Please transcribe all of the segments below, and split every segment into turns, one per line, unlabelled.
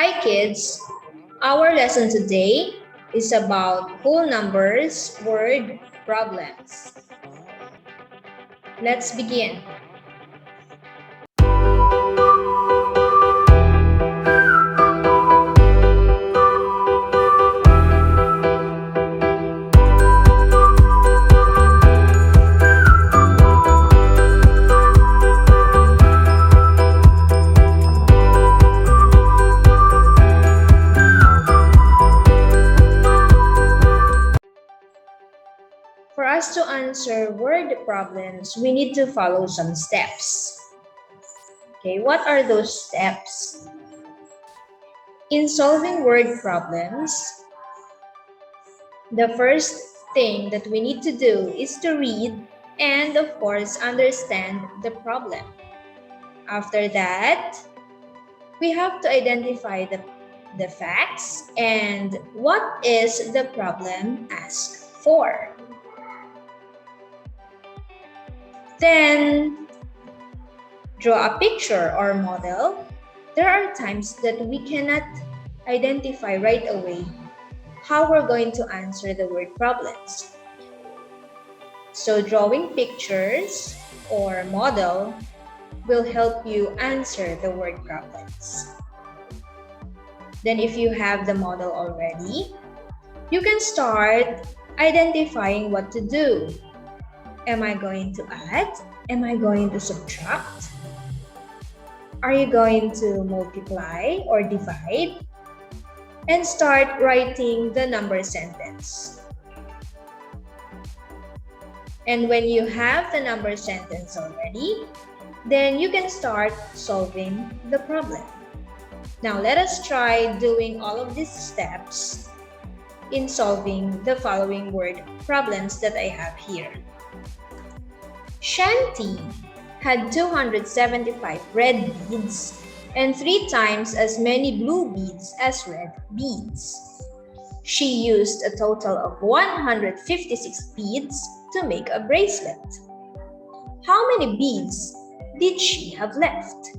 Hi kids, our lesson today is about whole numbers word problems. Let's begin. For us to answer word problems, we need to follow some steps. Okay, what are those steps? In solving word problems, the first thing that we need to do is to read and, of course, understand the problem. After that, we have to identify the facts and what is the problem asked for. Then, draw a picture or model. There are times that we cannot identify right away how we're going to answer the word problems. So drawing pictures or model will help you answer the word problems. Then if you have the model already, you can start identifying what to do. Am I going to add? Am I going to subtract? Are you going to multiply or divide? And start writing the number sentence. And when you have the number sentence already, then you can start solving the problem. Now let us try doing all of these steps in solving the following word problems that I have here. Shanti had 275 red beads and 3 times as many blue beads as red beads. She used a total of 156 beads to make a bracelet. How many beads did she have left?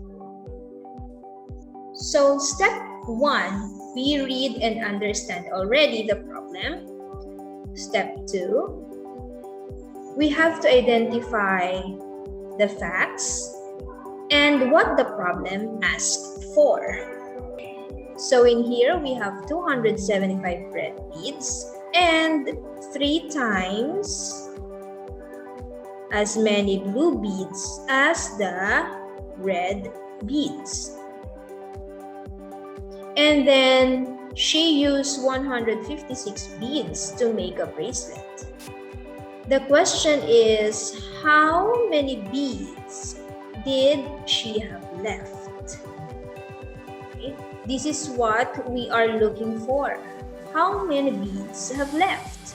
So step 1, we read and understand already the problem. Step 2, we have to identify the facts and what the problem asked for. So in here, we have 275 red beads and 3 times as many blue beads as the red beads. And then she used 156 beads to make a bracelet. The question is, how many beads did she have left? Okay. This is what we are looking for. How many beads have left?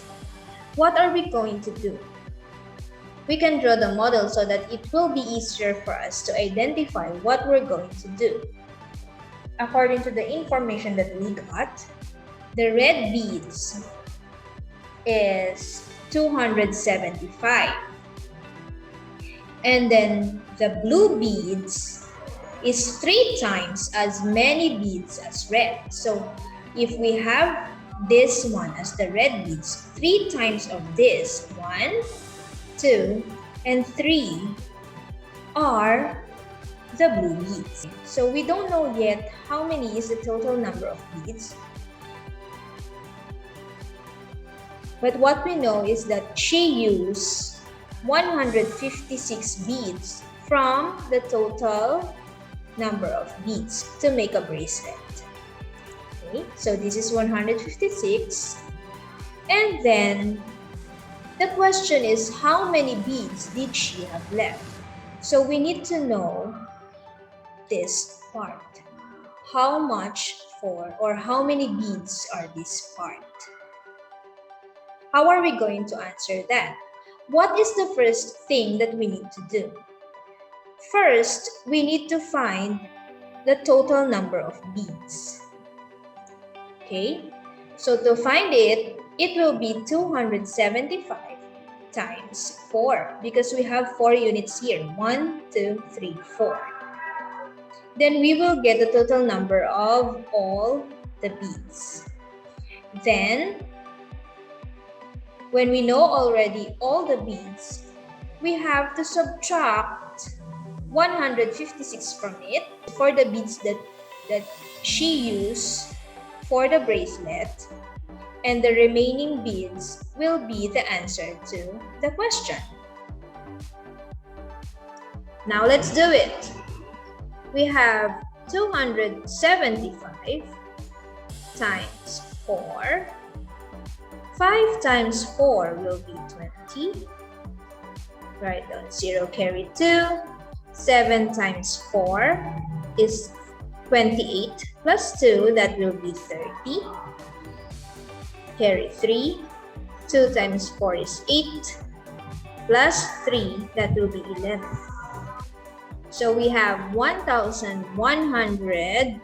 What are we going to do? We can draw the model so that it will be easier for us to identify what we're going to do. According to the information that we got, the red beads is 275. And then the blue beads is 3 times as many beads as red. So if we have this one as the red beads, 3 times of this, 1, 2, and 3 are the blue beads. So we don't know yet how many is the total number of beads. But what we know is that she used 156 beads from the total number of beads to make a bracelet. Okay, so this is 156. And then the question is, how many beads did she have left? So we need to know this part. How much for, or how many beads are this part? How are we going to answer that? What is the first thing that we need to do? First, we need to find the total number of beads. Okay, so to find it, it will be 275 times 4 because we have 4 units here. 1, 2, 3, 4. then we will get the total number of all the beads. Then, when we know already all the beads, we have to subtract 156 from it for the beads that she used for the bracelet, and the remaining beads will be the answer to the question. Now let's do it. We have 275 times 4. 5 times 4 will be 20. Write down 0, carry 2. 7 times 4 is 28 plus 2, that will be 30. Carry 3. 2 times 4 is 8 plus 3, that will be 11. So we have 1,100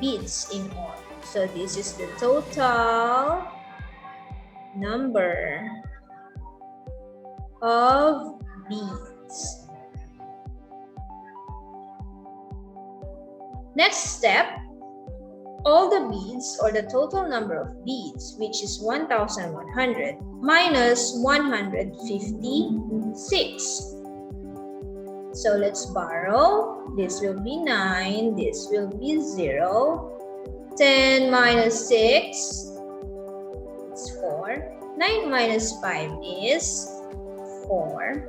beads in all. So this is the total number of beads. Next step, all the beads, or the total number of beads, which is 1,100 minus 156. So let's borrow. This will be 9, this will be 0. 10 minus 6, it's 4. 9 minus 5 is 4.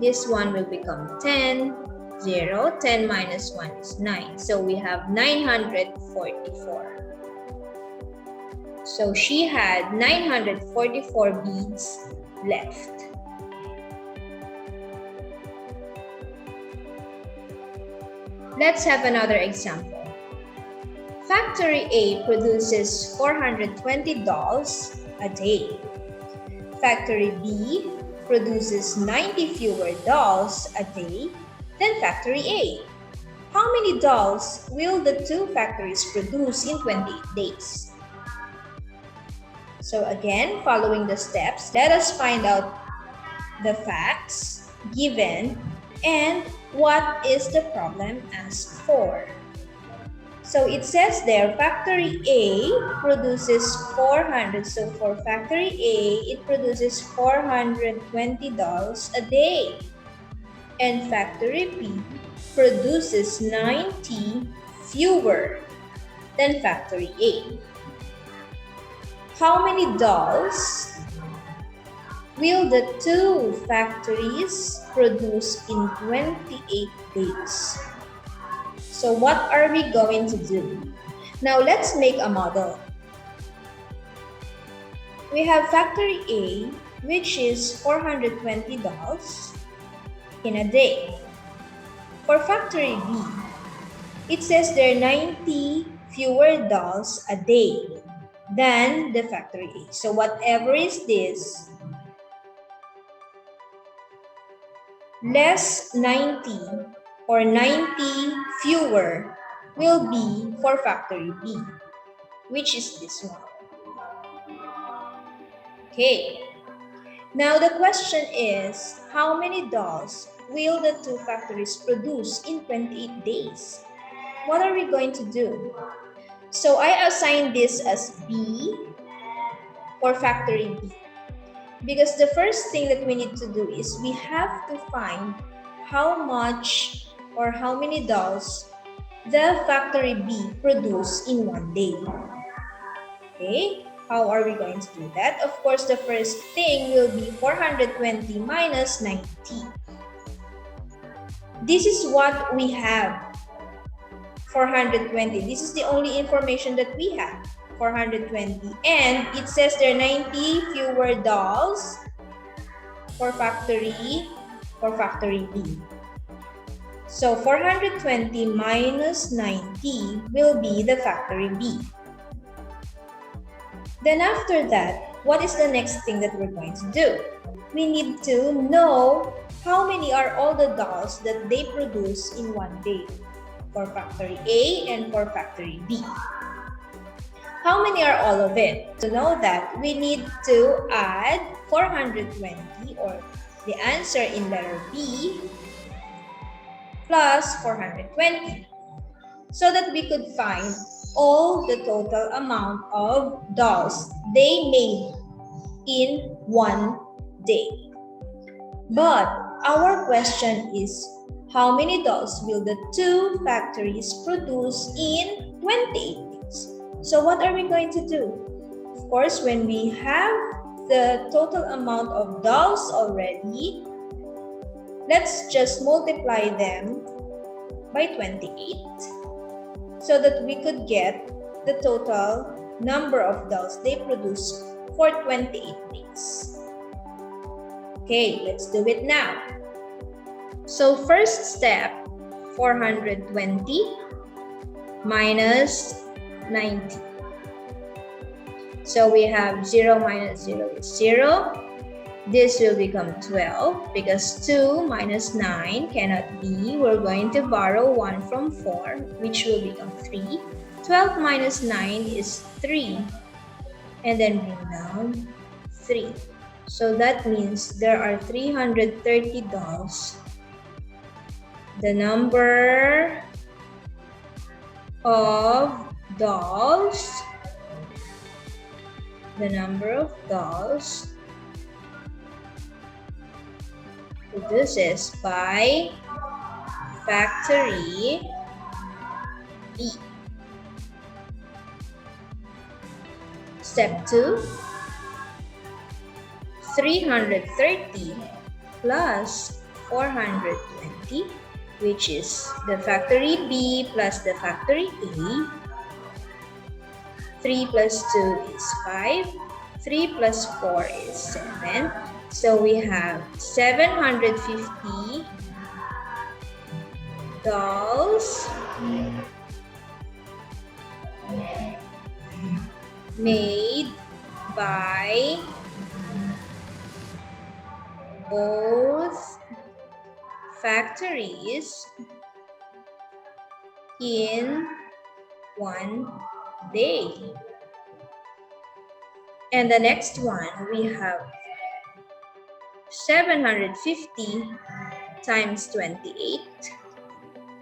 This one will become 10. 0. 10 minus 1 is 9. So we have 944. So she had 944 beads left. Let's have another example. Factory A produces 420 dolls a day. Factory B produces 90 fewer dolls a day than Factory A. How many dolls will the two factories produce in 28 days? So again, following the steps, let us find out the facts given and what is the problem asked for. So it says there, Factory A produces 400. So for Factory A, it produces 420 dolls a day. And Factory B produces 90 fewer than Factory A. How many dolls will the two factories produce in 28 days? So what are we going to do? Now let's make a model. We have Factory A, which is 420 dolls in a day. For Factory B, it says there are 90 fewer dolls a day than the Factory A. So whatever is this, less 90 or 90 fewer will be for Factory B, which is this one. Okay. Now the question is, how many dolls will the two factories produce in 28 days? What are we going to do? So I assign this as B for Factory B, because the first thing that we need to do is we have to find how much or how many dolls the Factory B produce in one day. Okay, how are we going to do that? Of course, the first thing will be 420 minus 90. This is what we have. 420. This is the only information that we have. 420. And it says there are 90 fewer dolls for Factory B. So 420 minus 90 will be the Factory B. Then after that, what is the next thing that we're going to do? We need to know how many are all the dolls that they produce in one day for Factory A and for Factory B. How many are all of it? To know that, we need to add 420, or the answer in letter B, plus 420 so that we could find all the total amount of dolls they made in one day. But our question is, how many dolls will the two factories produce in 28 days? So what are we going to do? Of course, when we have the total amount of dolls already, let's just multiply them by 28 so that we could get the total number of dolls they produce for 28 days. Okay, let's do it now. So first step, 420 minus 90. So we have 0 minus 0 is 0. This will become 12 because 2 minus 9 cannot be. We're going to borrow 1 from 4, which will become 3. 12 minus 9 is 3. And then bring down 3. So that means there are 330 dolls. The number of dolls produces by factory B. Step 2, 330 plus 420, which is the factory B plus the factory A. 3 plus 2 is 5. 3 plus 4 is 7. So we have 750 dolls made by both factories in one day. And the next one, we have 750 times 28,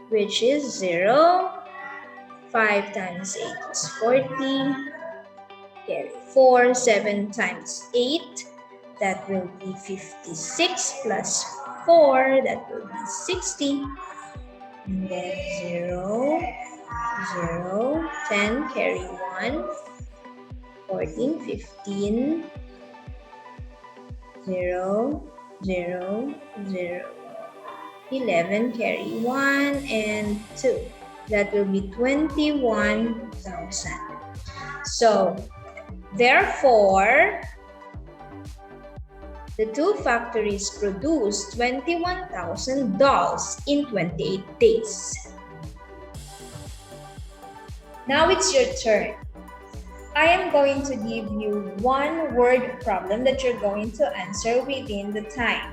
which is 0. 5 times 8 is 40. Carry 4. 7 times 8, that will be 56 plus 4, that will be 60. And then 0, 0, 10, carry 1, 14, 15, 0, 0, 0, 11, carry 1, and 2. That will be 21,000. So, therefore, the two factories produced 21,000 dolls in 28 days. Now it's your turn. I am going to give you one word problem that you're going to answer within the time.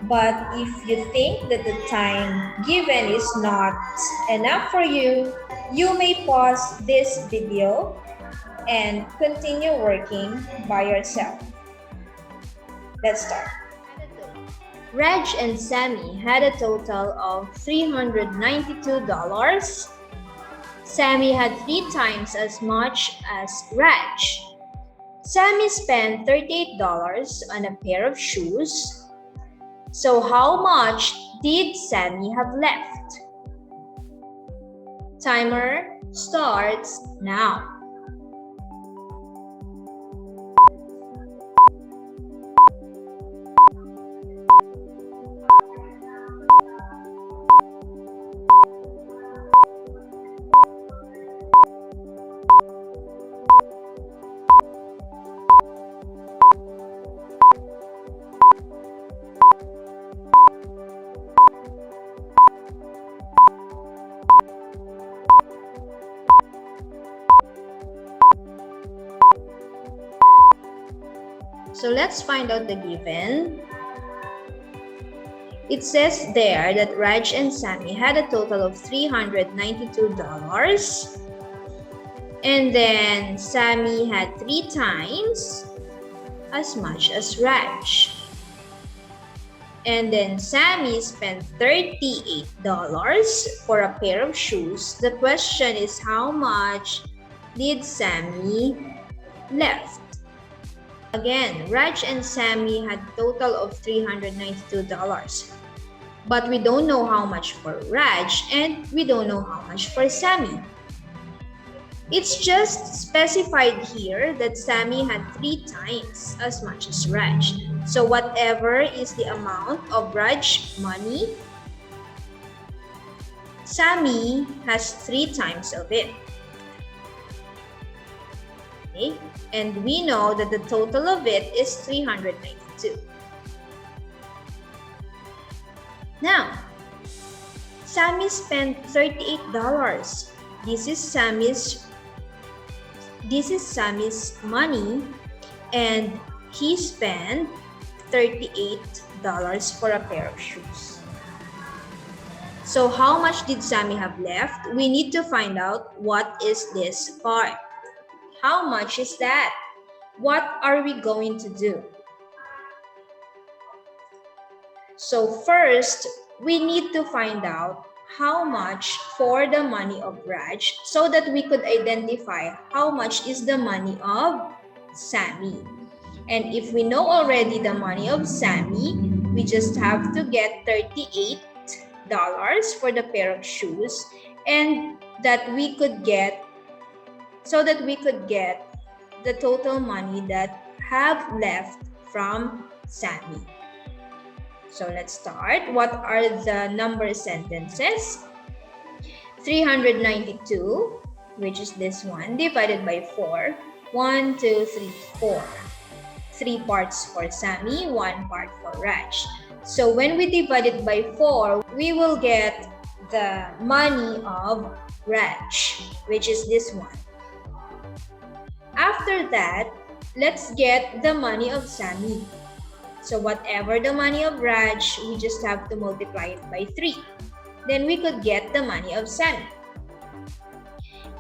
But if you think that the time given is not enough for you, you may pause this video and continue working by yourself. Let's start. Reg and Sammy had a total of $392. Sammy had 3 times as much as Reg. Sammy spent $38 on a pair of shoes. So how much did Sammy have left? Timer starts now. So let's find out the given. It says there that Raj and Sammy had a total of $392. And then Sammy had 3 times as much as Raj. And then Sammy spent $38 for a pair of shoes. The question is, how much did Sammy left? Again, Raj and Sammy had a total of $392. But we don't know how much for Raj and we don't know how much for Sammy. It's just specified here that Sammy had 3 times as much as Raj. So whatever is the amount of Raj money, Sammy has 3 times of it. Okay? And we know that the total of it is 392. Now, Sammy spent $38. This is Sammy's money, and he spent $38 for a pair of shoes. So how much did Sammy have left? We need to find out what is this part. How much is that? What are we going to do? So first, we need to find out how much for the money of Raj so that we could identify how much is the money of Sammy. And if we know already the money of Sammy, we just have to get $38 for the pair of shoes, and that we could get the total money that have left from Sammy. So let's start. What are the number sentences? 392, which is this one, divided by 4. 1, 2, 3, 4. 3 parts for Sammy, 1 part for Raj. So when we divide it by 4, we will get the money of Raj, which is this one. After that, let's get the money of Sammy. So whatever the money of Raj, we just have to multiply it by 3. Then we could get the money of Sammy.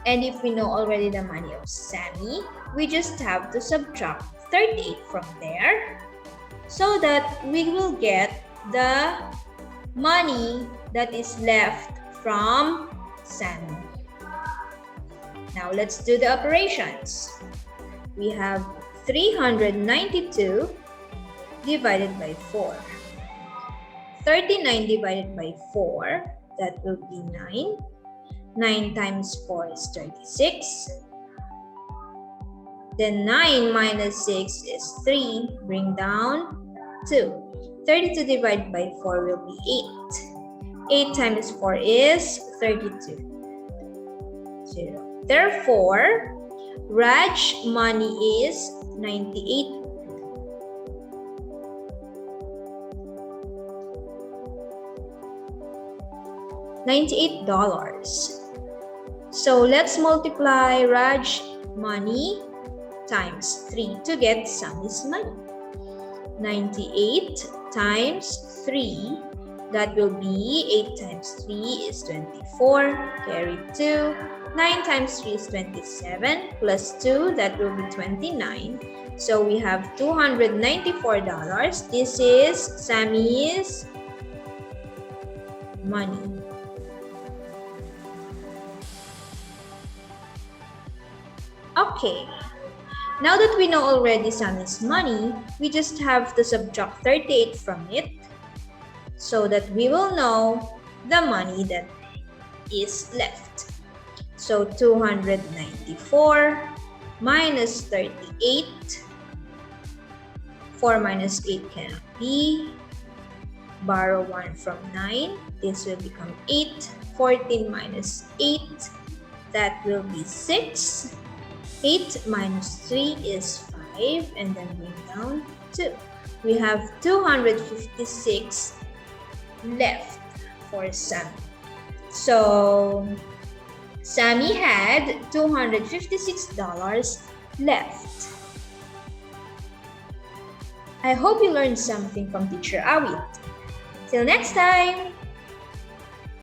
And if we know already the money of Sammy, we just have to subtract 38 from there so that we will get the money that is left from Sammy. Now let's do the operations. We have 392 divided by 4. 39 divided by 4, that will be 9. 9 times 4 is 36. Then 9 minus 6 is 3. Bring down 2. 32 divided by 4 will be 8. 8 times 4 is 32. 0. Therefore, Raj money is $98. So let's multiply Raj money times 3 to get Sammy's money. 98 times 3, that will be 8 times 3 is 24, carry 2. 9 times 3 is 27, plus 2, that will be 29. So we have $294. This is Sammy's money. Okay, now that we know already Sammy's money, we just have to subtract 38 from it so that we will know the money that is left. So 294 minus 38. 4 minus 8 cannot be. Borrow 1 from 9. This will become 8. 14 minus 8. That will be 6. 8 minus 3 is 5, and then bring down 2. We have 256 left for Sammy. So Sammy had $256 left. I hope you learned something from Teacher Awit. Till next time!